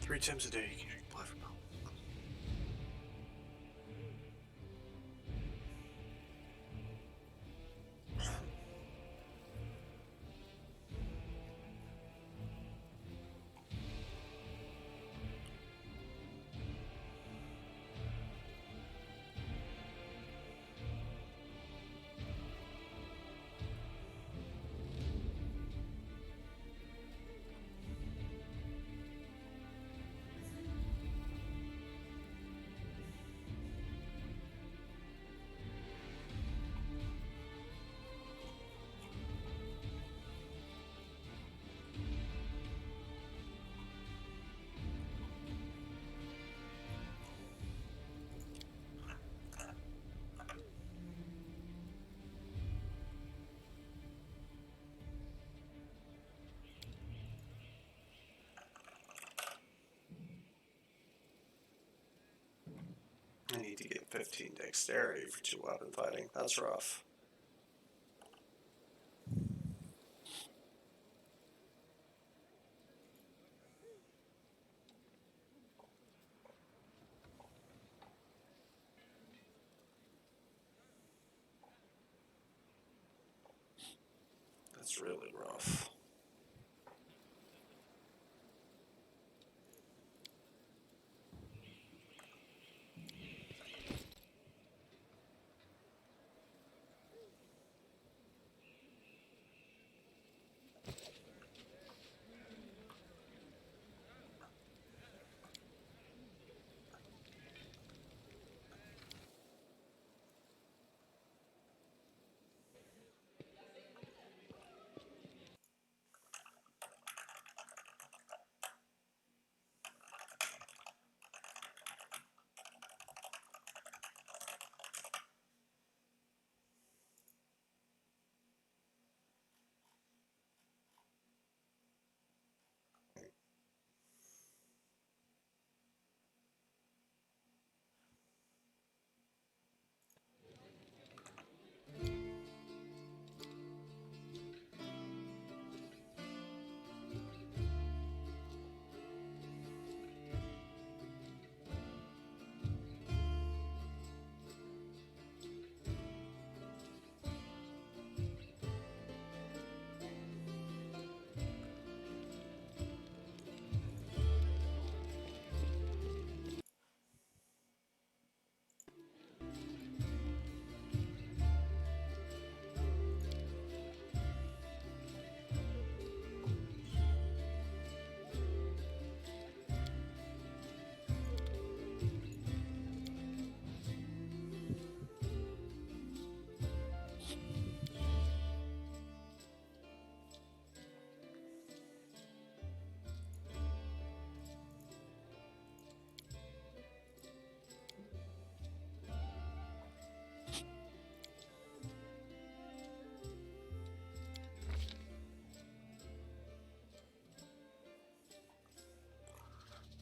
3 times a day you can apply for help. I need to get 15 dexterity for 2 weapon fighting. That's rough. That's really rough.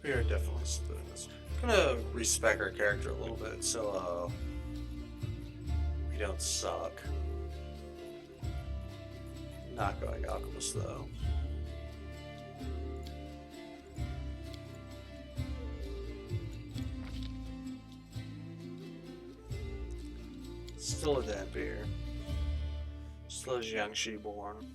We are definitely doing this. I'm gonna respec our character a little bit so we don't suck. Not going alchemist though. Still a Dhampir. Still a Jiangxi born.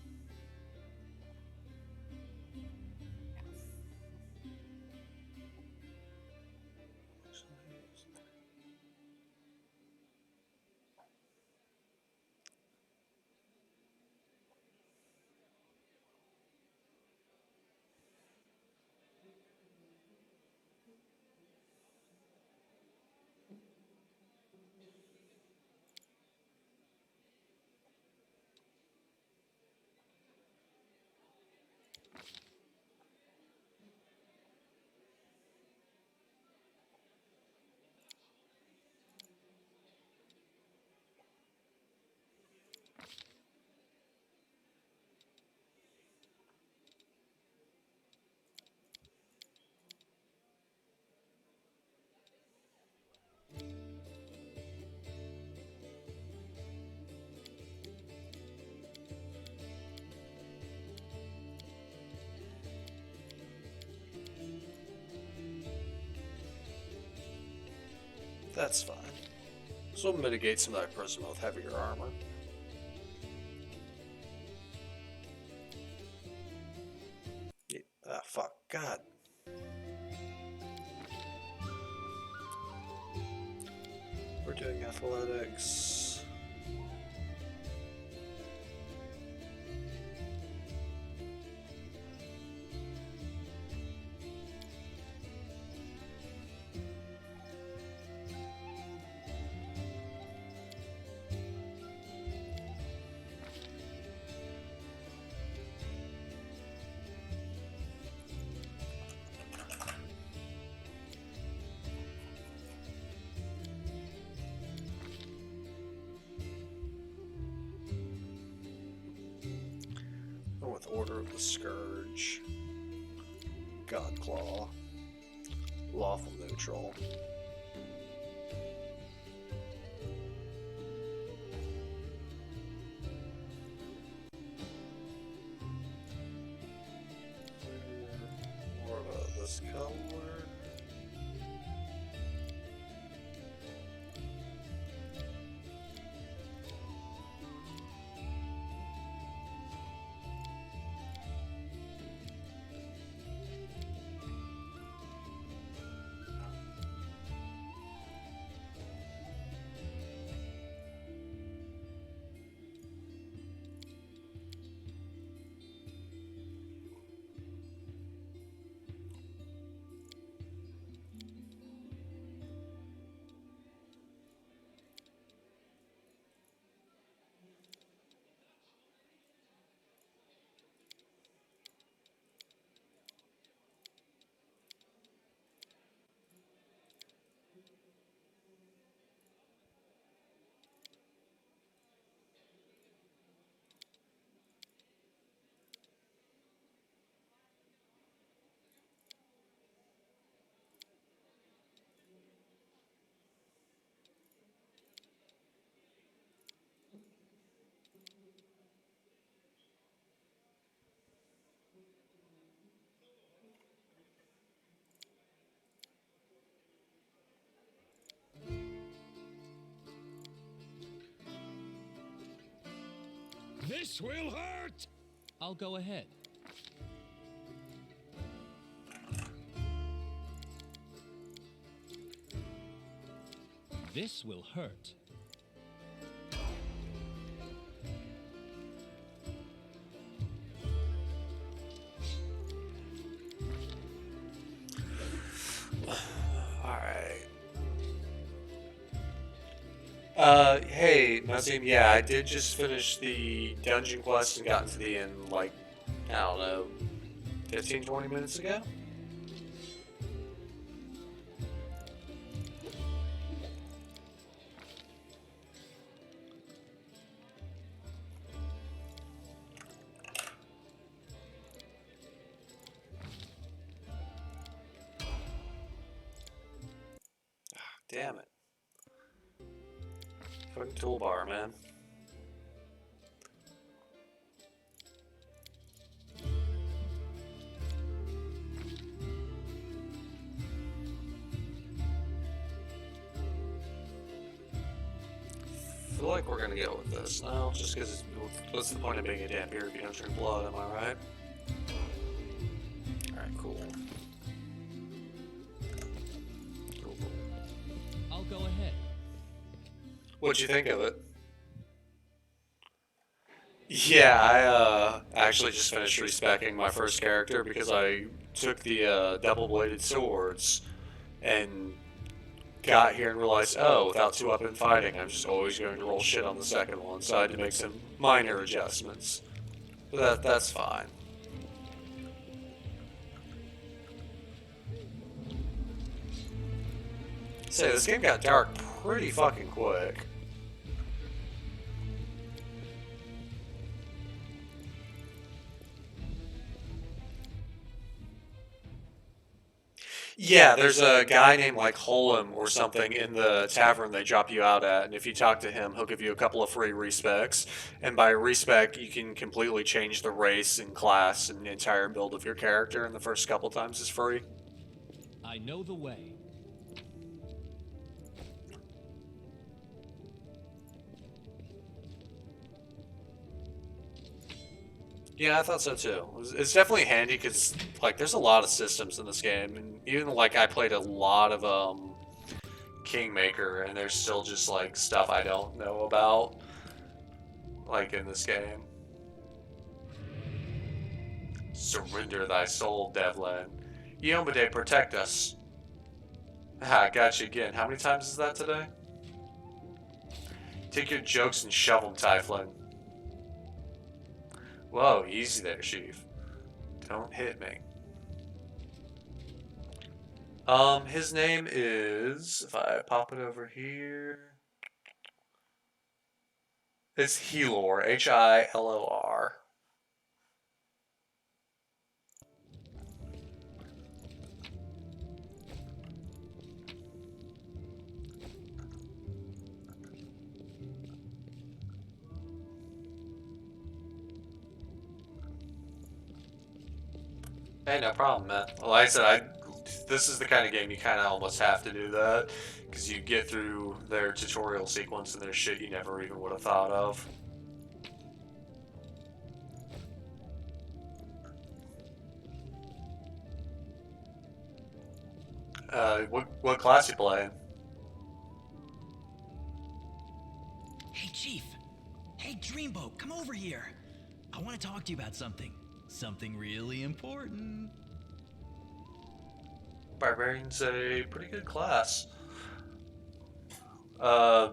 That's fine. So we'll mitigate some of that prism with heavier armor. Yeah. Ah, fuck. God. We're doing athletics. With Order of the Scourge, Godclaw, Lawful Neutral. More of this color. This will hurt! I'll go ahead. This will hurt. Hey, Nazim, yeah, I did just finish the dungeon quest and got into the end, like, I don't know, 15, 20 minutes ago? Damn it. Fucking toolbar, man. I feel like we're gonna go with this now, just because what's the point of being a Dhampir if you don't drink blood, am I right? Alright, cool. Cool. I'll go ahead. What'd you think of it? Yeah, I actually just finished respecking my first character because I took the double-bladed swords and got here and realized, oh, without two-weapon fighting, I'm just always going to roll shit on the second one, so I had to make some minor adjustments. But that's fine. Say, this game got dark pretty fucking quick. Yeah, there's a guy named like Holm or something in the tavern they drop you out at, and if you talk to him, he'll give you a couple of free respecs. And by respec, you can completely change the race and class and entire build of your character, and the first couple times is free. I know the way. Yeah, I thought so too. It's definitely handy because like there's a lot of systems in this game, and even like I played a lot of Kingmaker, and there's still just like stuff I don't know about like in this game. Surrender thy soul, Devlin. Yomade, protect us. Ah, got you again. How many times is that today? Take your jokes and shove them, Typhlin. Whoa, easy there, Chief. Don't hit me. His name is, if I pop it over here, it's Hilor, Hilor. Hey, no problem, man. Well, like I said, this is the kind of game you kind of almost have to do that, because you get through their tutorial sequence and there's shit you never even would have thought of. What class you playing? Hey, Chief. Hey, Dreamboat, come over here. I want to talk to you about something. Something really important. Barbarian's a pretty good class. I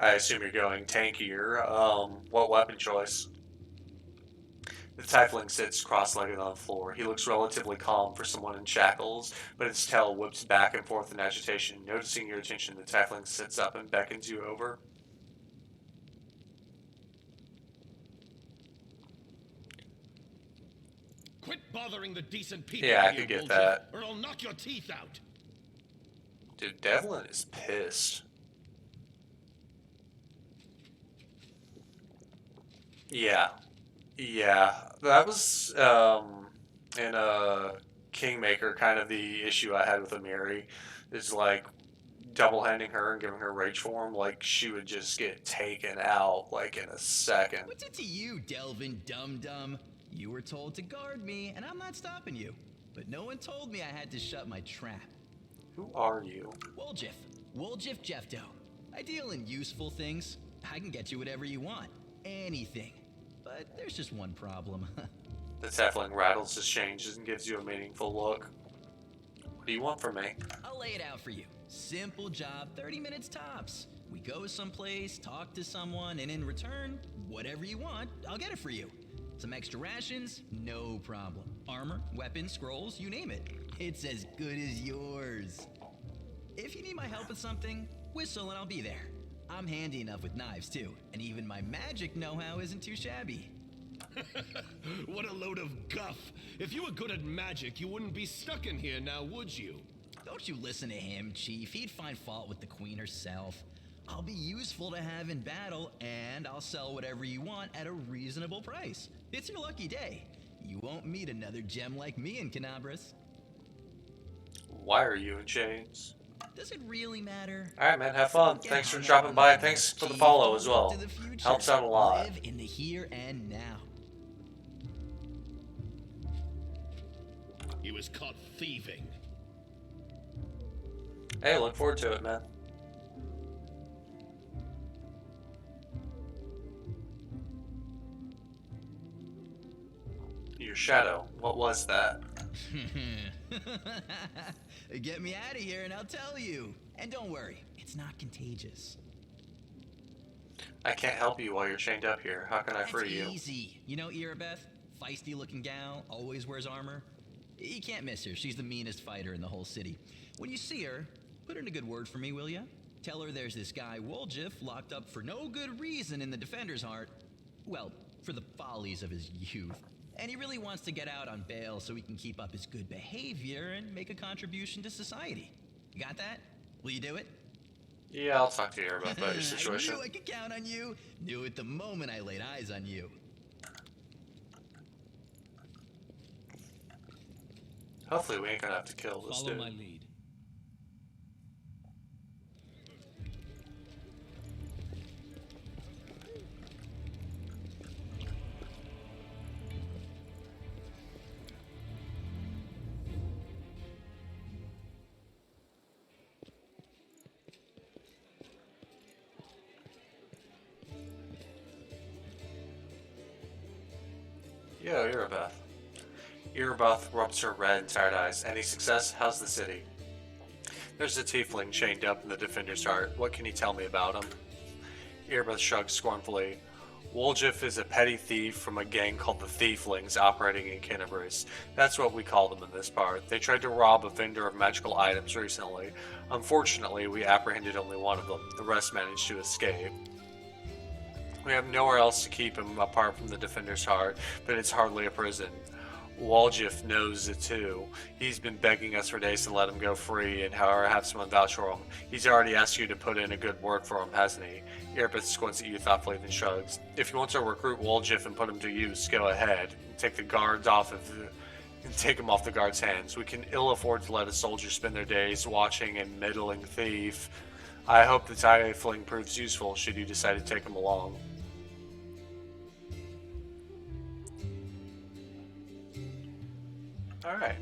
assume you're going tankier. What weapon choice? The tiefling sits cross-legged on the floor. He looks relatively calm for someone in shackles, but his tail whips back and forth in agitation. Noticing your attention, the tiefling sits up and beckons you over. Quit bothering the decent people. Yeah, I here, could get Wolf, that. or I'll knock your teeth out. Dude, Devlin is pissed. Yeah. Yeah. That was, in, Kingmaker, kind of the issue I had with Amiri. Is like, double-handing her and giving her rage form, like, she would just get taken out, like, in a second. What's it to you, Delvin Dum-Dum? You were told to guard me, and I'm not stopping you. But no one told me I had to shut my trap. Who are you? Woljif Jefto. I deal in useful things. I can get you whatever you want. Anything. But there's just one problem. The tiefling rattles his changes and gives you a meaningful look. What do you want from me? I'll lay it out for you. Simple job, 30 minutes tops. We go someplace, talk to someone, and in return, whatever you want, I'll get it for you. Some extra rations? No problem. Armor, weapons, scrolls, you name it. It's as good as yours. If you need my help with something, whistle and I'll be there. I'm handy enough with knives too, and even my magic know-how isn't too shabby. What a load of guff. If you were good at magic, you wouldn't be stuck in here now, would you? Don't you listen to him, Chief. He'd find fault with the Queen herself. I'll be useful to have in battle, and I'll sell whatever you want at a reasonable price. It's your lucky day. You won't meet another gem like me in Canabras. Why are you in chains? Does it really matter? Alright, man, have fun. Get Thanks for hung up dropping on by, the and thanks past, for the Chief. follow Don't as look well. to the future. Helps out a lot. Live in the here and now. He was caught thieving. Hey, look forward to it, man. Your shadow, what was that? Get me out of here and I'll tell you. And don't worry, it's not contagious. I can't help you while you're chained up here. How can I free you? Easy. You know Irabeth? Feisty looking gal, always wears armor. You can't miss her. She's the meanest fighter in the whole city. When you see her, put in a good word for me, will ya? Tell her there's this guy Woljif locked up for no good reason in the Defender's Heart. Well, for the follies of his youth. And he really wants to get out on bail so he can keep up his good behavior and make a contribution to society. You got that? Will you do it? Yeah, I'll talk to you about your situation. I knew I could count on you. Knew it the moment I laid eyes on you. Hopefully we ain't gonna have to kill this Follow dude. my lead. Yo, Irabeth. Irabeth rubs her red and tired eyes. Any success? How's the city? There's a tiefling chained up in the Defender's Heart. What can you tell me about him? Irabeth shrugs scornfully. Woljif is a petty thief from a gang called the Thieflings operating in Canterbury. That's what we call them in this part. They tried to rob a vendor of magical items recently. Unfortunately, we apprehended only one of them. The rest managed to escape. We have nowhere else to keep him apart from the Defender's Heart, but it's hardly a prison. Woljif knows it too. He's been begging us for days to let him go free and however have someone vouch for him. He's already asked you to put in a good word for him, hasn't he? Irabeth squints at you thoughtfully then shrugs. If you want to recruit Woljif and put him to use, go ahead. Take the guards off of and take him off the guards' hands. We can ill afford to let a soldier spend their days watching a middling thief. I hope the tiefling proves useful should you decide to take him along. Alright.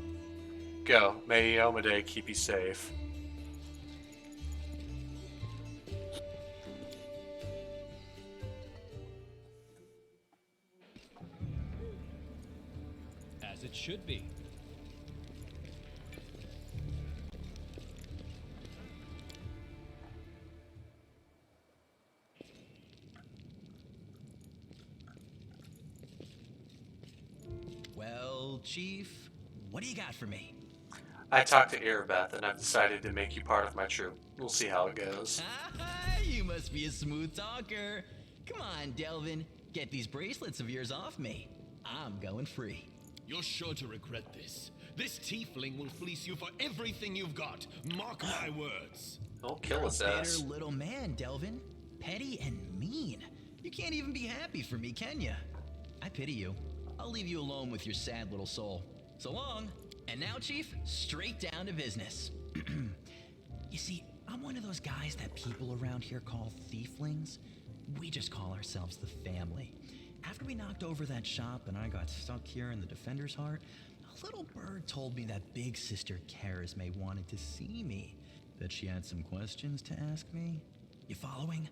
Go. May Iomade keep you safe. As it should be. Well, Chief, what do you got for me? I talked to Irabeth and I've decided to make you part of my troop. We'll see how it goes. You must be a smooth talker. Come on, Delvin. Get these bracelets of yours off me. I'm going free. You're sure to regret this. This tiefling will fleece you for everything you've got. Mark my words. Don't kill his ass. Bitter little man, Delvin. Petty and mean. You can't even be happy for me, can you? I pity you. I'll leave you alone with your sad little soul. So long. And now, Chief, straight down to business. You see, I'm one of those guys that people around here call thieflings. We just call ourselves the family. After we knocked over that shop and I got stuck here in the Defender's Heart, a little bird told me that big sister Charisme wanted to see me. That she had some questions to ask me. You following?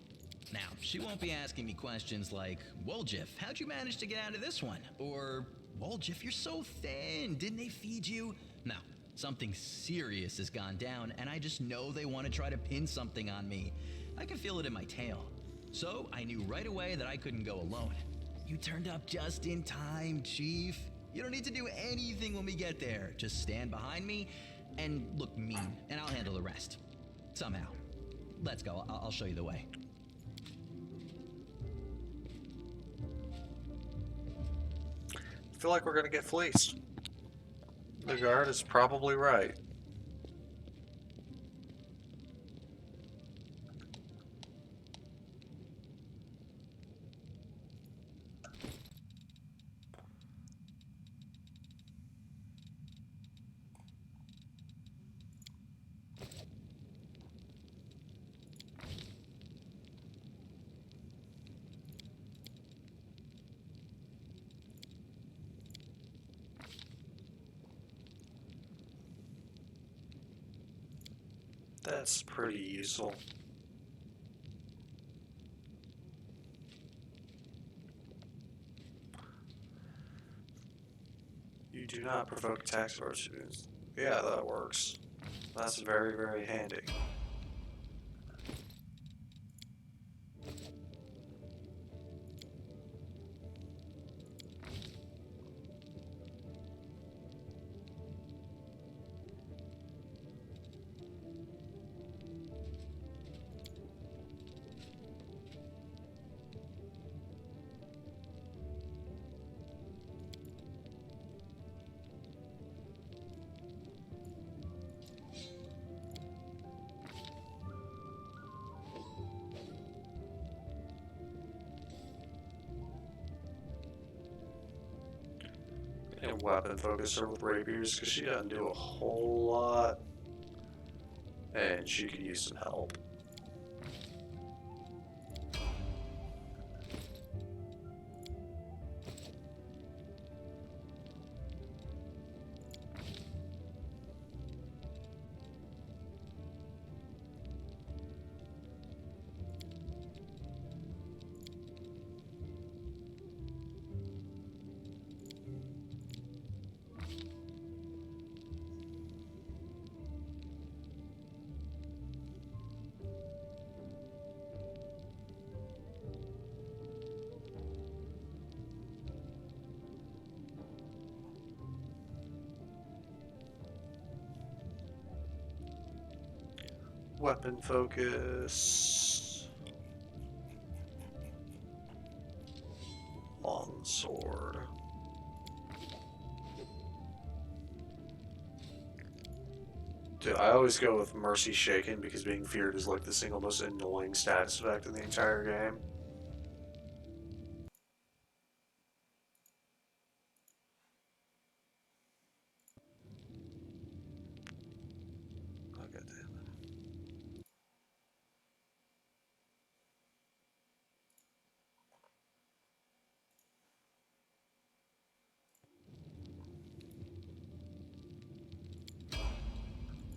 Now, she won't be asking me questions like, Woljif, how'd you manage to get out of this one? Or, Woljif, you're so thin, didn't they feed you? No, something serious has gone down, and I just know they want to try to pin something on me. I can feel it in my tail. So, I knew right away that I couldn't go alone. You turned up just in time, Chief. You don't need to do anything when we get there. Just stand behind me and look mean, and I'll handle the rest. Somehow. Let's go, I'll show you the way. I feel like we're gonna get fleeced. The guard is probably right. That's pretty useful. You do not provoke attacks or students. Yeah, that works. That's very, very handy. And weapon focus her with rapiers because she doesn't do a whole lot. And she could use some help. weapon focus. Longsword. Dude, I always go with Mercy Shaken because being feared is like the single most annoying status effect in the entire game. Oh, God damn it.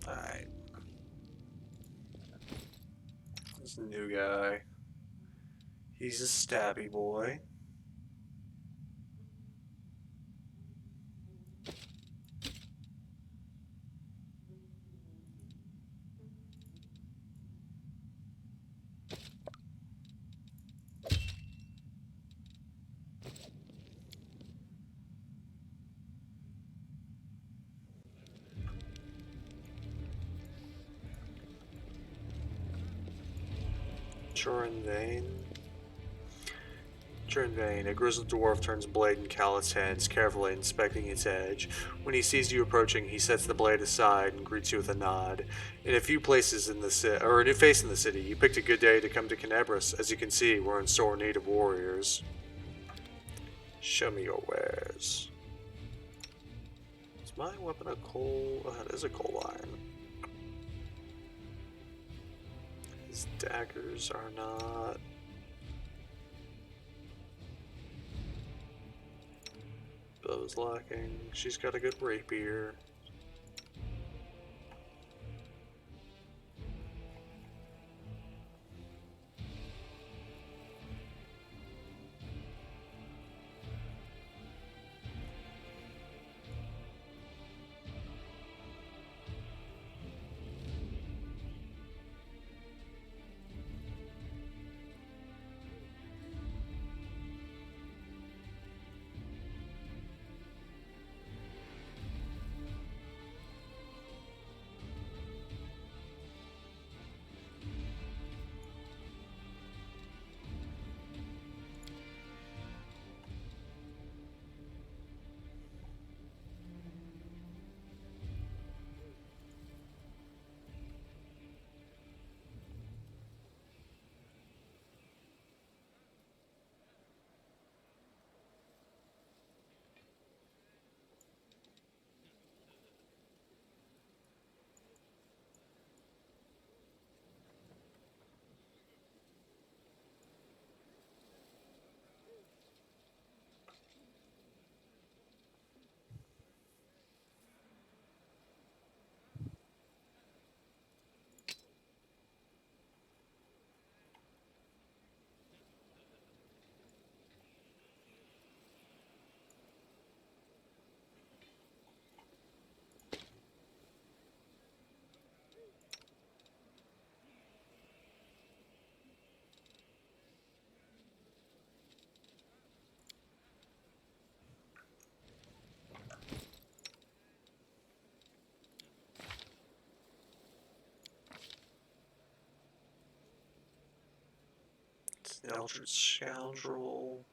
Alright. This new guy. He's a stabby boy. Turin Vane. Turin Vane. A grizzled dwarf turns blade in Callous hands, carefully inspecting its edge. When he sees you approaching, he sets the blade aside and greets you with a nod. In a few places in the city, or in a face in the city, you picked a good day to come to Canebras. As you can see, we're in sore need of warriors. Show me your wares. Is my weapon a coal? Oh, it is a coal iron. His daggers are not. Bow's lacking. She's got a good rapier. It's the Eldritch Scoundrel.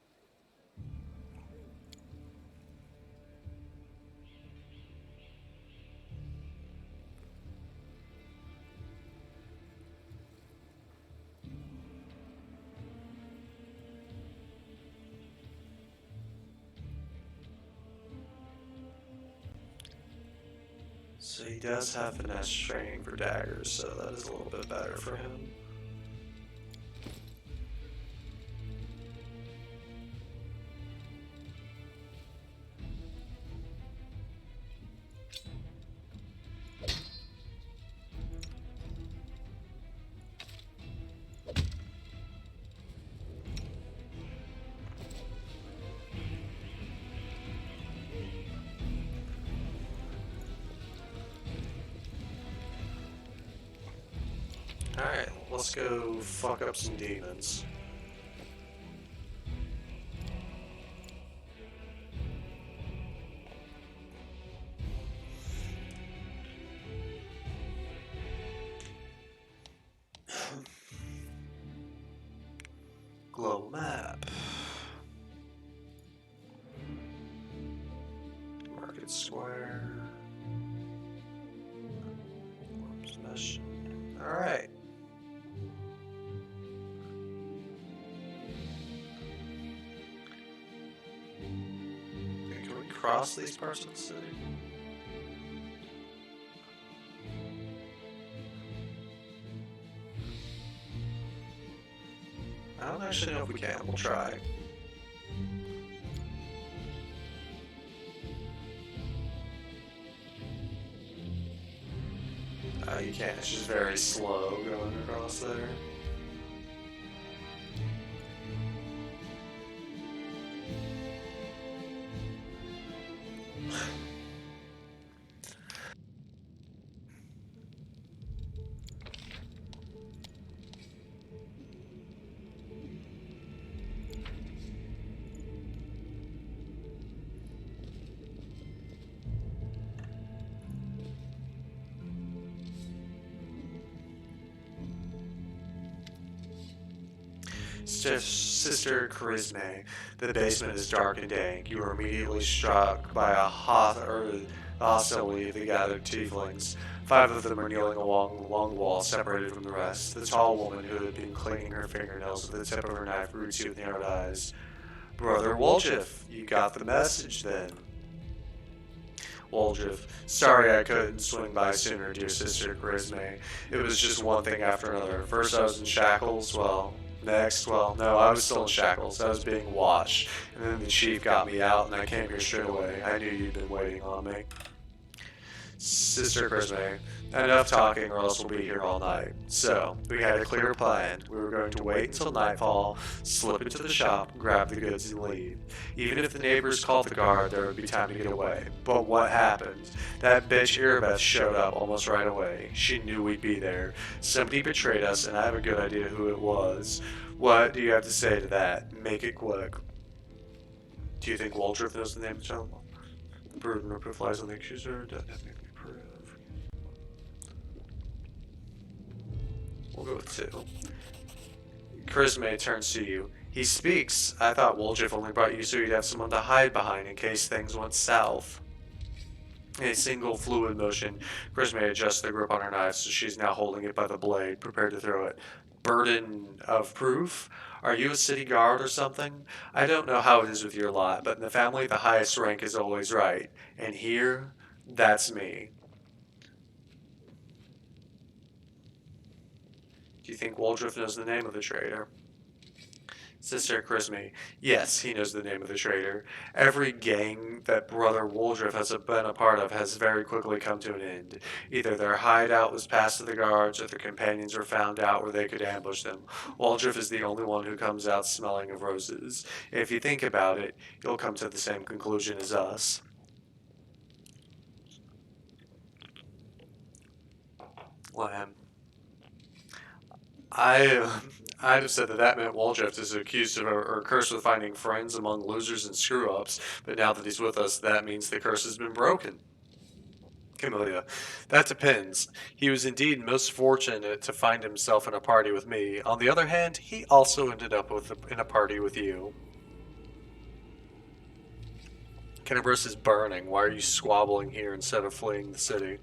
So he does have finesse training for daggers, so that is a little bit better for him. Alright, let's go fuck up some demons. Market Square. Alright. Can we cross these parts of the city? I don't actually know if we can. We'll try. You can't. It's just very slow going across there. Sister Charisme, the basement is dark and dank. You are immediately struck by a hostility of the gathered tieflings. 5 of them are kneeling along the long wall, separated from the rest. The tall woman who had been cleaning her fingernails with the tip of her knife greets you with narrowed eyes. Brother Woljif, you got the message then. Woljif, sorry I couldn't swing by sooner, dear Sister Charisme. It was just one thing after another. First I was in shackles, no, I was still in shackles. I was being watched. And then the chief got me out, and I came here straight away. I knew you'd been waiting on me. Sister Charisme, enough talking or else we'll be here all night. So, we had a clear plan. We were going to wait until nightfall, slip into the shop, grab the goods and leave. Even if the neighbors called the guard, there would be time to get away. But what happened? That bitch Irabeth showed up almost right away. She knew we'd be there. Somebody betrayed us, and I have a good idea who it was. What do you have to say to that? Make it quick. Do you think Woljif knows the name of the gentleman? The burden of proof lies on the accuser. Doesn't have to be proof. We'll go with 2. Charisme turns to you. He speaks. I thought Woljif only brought you so you'd have someone to hide behind in case things went south. In a single fluid motion, Charisme adjusts the grip on her knife so she's now holding it by the blade, prepared to throw it. Burden of proof? Are you a city guard or something? I don't know how it is with your lot, but in the family the highest rank is always right. And here, that's me. Do you think Woljif knows the name of the traitor? Sister Charisme, yes, he knows the name of the traitor. Every gang that Brother Woljif has been a part of has very quickly come to an end. Either their hideout was passed to the guards, or their companions were found out where they could ambush them. Woljif is the only one who comes out smelling of roses. If you think about it, you'll come to the same conclusion as us. Lamb. I'd have said that meant Woljif is accused of or cursed with finding friends among losers and screw-ups, but now that he's with us, that means the curse has been broken. Camellia, that depends. He was indeed most fortunate to find himself in a party with me. On the other hand, he also ended up in a party with you. Kenabris is burning. Why are you squabbling here instead of fleeing the city?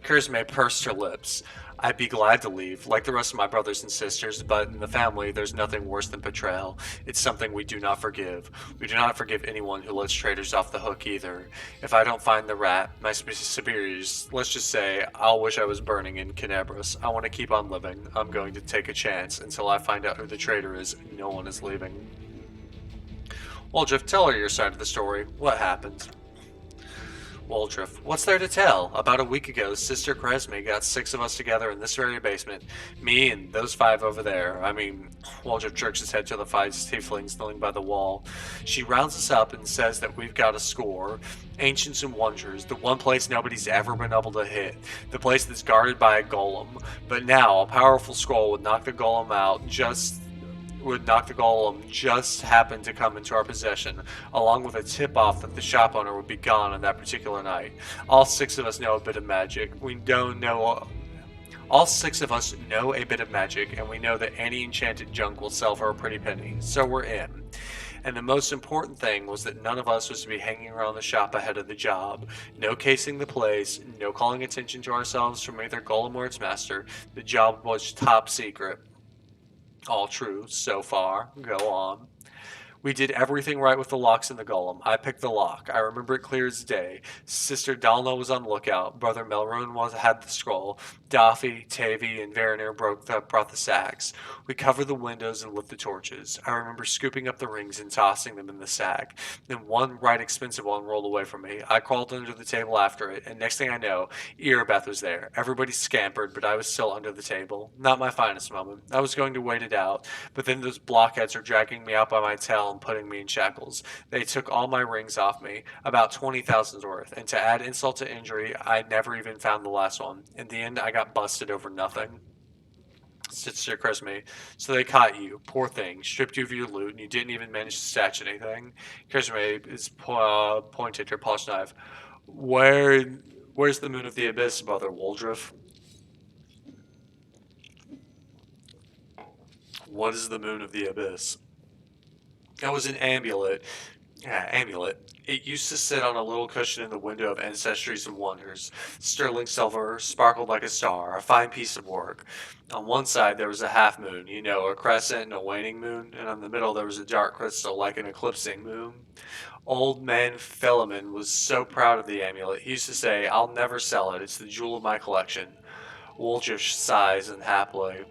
Charisme pursed her lips. I'd be glad to leave, like the rest of my brothers and sisters, but in the family there's nothing worse than betrayal. It's something we do not forgive. We do not forgive anyone who lets traitors off the hook either. If I don't find the rat, my superiors, let's just say, I'll wish I was burning in Kenabris. I want to keep on living. I'm going to take a chance until I find out who the traitor is. No one is leaving. Woljif, tell her your side of the story. What happened? Woljif, what's there to tell? About a week ago, Sister Charisme got 6 of us together in this very basement. Me and those 5 over there. Woljif jerks his head to the 5 tieflings kneeling by the wall. She rounds us up and says that we've got a score. Ancients and Wonders, the one place nobody's ever been able to hit. The place that's guarded by a golem. But now, a powerful scroll would knock the golem just happened to come into our possession, along with a tip-off that the shop owner would be gone on that particular night. All 6 of us know a bit of magic. All 6 of us know a bit of magic, and we know that any enchanted junk will sell for a pretty penny, so we're in. And the most important thing was that none of us was to be hanging around the shop ahead of the job. No casing the place, no calling attention to ourselves from either Golem or its master. The job was top secret. All true, so far. Go on. We did everything right with the locks in the golem. I picked the lock. I remember it clear as day. Sister Dalna was on lookout. Brother Melrune had the scroll. Daffy, Tavy, and Veronir brought the sacks. We covered the windows and lit the torches. I remember scooping up the rings and tossing them in the sack. Then one right expensive one rolled away from me. I crawled under the table after it, and next thing I know, Erebeth was there. Everybody scampered, but I was still under the table. Not my finest moment. I was going to wait it out, but then those blockheads are dragging me out by my tail and putting me in shackles. They took all my rings off me, about 20,000 worth, and to add insult to injury, I never even found the last one. In the end, I got busted over nothing. Sister Cresme, so they caught you, poor thing, stripped you of your loot, and you didn't even manage to snatch anything. Cresme is pointed her polished knife. Where's the moon of the abyss, Brother Woldriff? What is the moon of the abyss? That was an amulet. Amulet. It used to sit on a little cushion in the window of Ancestries and Wonders. Sterling silver, sparkled like a star, a fine piece of work. On one side there was a half moon, a crescent and a waning moon, and on the middle there was a dark crystal like an eclipsing moon. Old man Philemon was so proud of the amulet. He used to say, "I'll never sell it. It's the jewel of my collection." Woldriff sighs unhappily.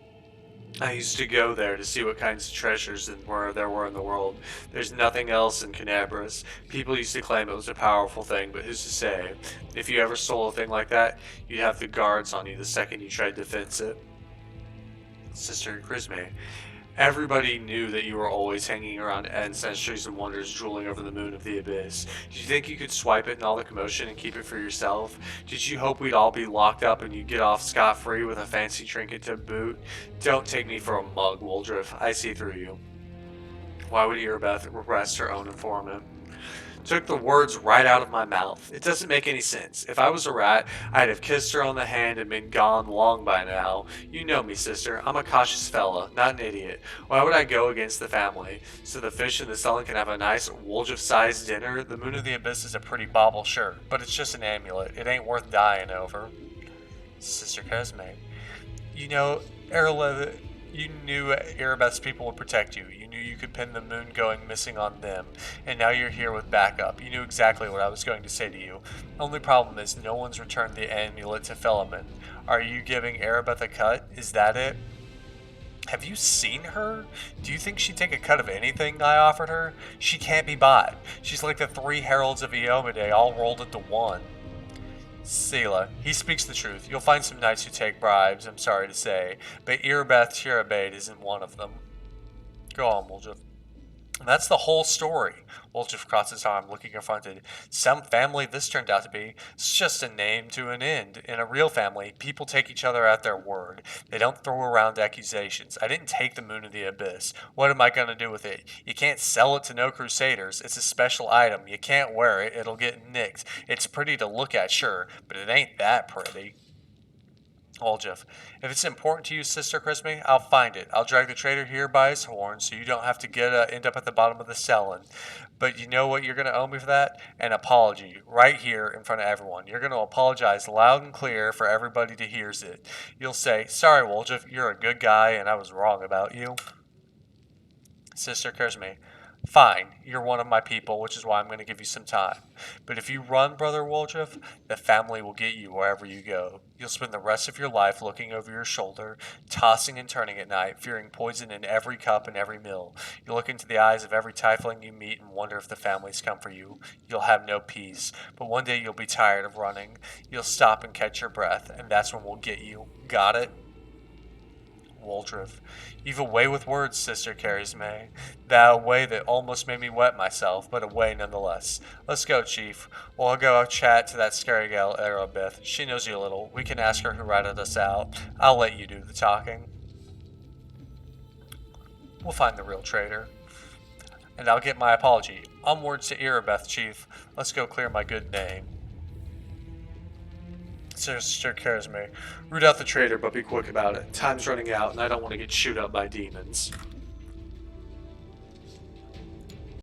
I used to go there to see what kinds of treasures there were in the world. There's nothing else in Canabras. People used to claim it was a powerful thing, but who's to say? If you ever stole a thing like that, you'd have the guards on you the second you tried to fence it. Sister Crisme, everybody knew that you were always hanging around Ancestries and Wonders, drooling over the moon of the abyss. Did you think you could swipe it in all the commotion and keep it for yourself? Did you hope we'd all be locked up and you'd get off scot-free with a fancy trinket to boot? Don't take me for a mug, Woldriff. I see through you. Why would Erebeth arrest her own informant? Took the words right out of my mouth. It doesn't make any sense. If I was a rat, I'd have kissed her on the hand and been gone long by now. You know me, sister. I'm a cautious fella, not an idiot. Why would I go against the family? So the fish and the Sullen can have a nice Woldriff-sized dinner? The Moon of the Abyss is a pretty bauble, sure, but it's just an amulet. It ain't worth dying over. Sister Cosme, you knew Erebeth's people would protect you. You knew you could pin the moon going missing on them, and now you're here with backup. You knew exactly what I was going to say to you. Only problem is no one's returned the amulet to Philemon. Are you giving Erebeth a cut? Is that it? Have you seen her? Do you think she'd take a cut of anything I offered her? She can't be bought. She's like the 3 heralds of Eomade all rolled into one. Selah, he speaks the truth. You'll find some knights who take bribes, I'm sorry to say, but Erebeth Tirabade isn't one of them. Go on, Woldriff. And that's the whole story. Woldriff crossed his arm, looking confronted. Some family this turned out to be. It's just a name to an end. In a real family, people take each other at their word. They don't throw around accusations. I didn't take the Moon of the Abyss. What am I going to do with it? You can't sell it to no crusaders. It's a special item. You can't wear it. It'll get nicked. It's pretty to look at, sure, but it ain't that pretty. Woldriff, if it's important to you, Sister Crisme, I'll find it. I'll drag the traitor here by his horn so you don't have to end up at the bottom of the cell. But you know what you're going to owe me for that? An apology, right here in front of everyone. You're going to apologize loud and clear for everybody to hears it. You'll say, sorry, Woldriff, you're a good guy and I was wrong about you. Sister Crisme, fine, you're one of my people, which is why I'm going to give you some time. But if you run, Brother Woldriff, the family will get you wherever you go. You'll spend the rest of your life looking over your shoulder, tossing and turning at night, fearing poison in every cup and every meal. You'll look into the eyes of every tiefling you meet and wonder if the family's come for you. You'll have no peace, but one day you'll be tired of running. You'll stop and catch your breath, and that's when we'll get you. Got it? Woldriff, you've a way with words, Sister Carisme. That way that almost made me wet myself, but a way nonetheless. Let's go, Chief. We'll go chat to that scary gal, Erebeth. She knows you a little. We can ask her who ratted us out. I'll let you do the talking. We'll find the real traitor. And I'll get my apology. Onwards to Erebeth, Chief. Let's go clear my good name. Sister Carisme, root out the traitor, but be quick about it. Time's running out, and I don't want to get chewed up by demons.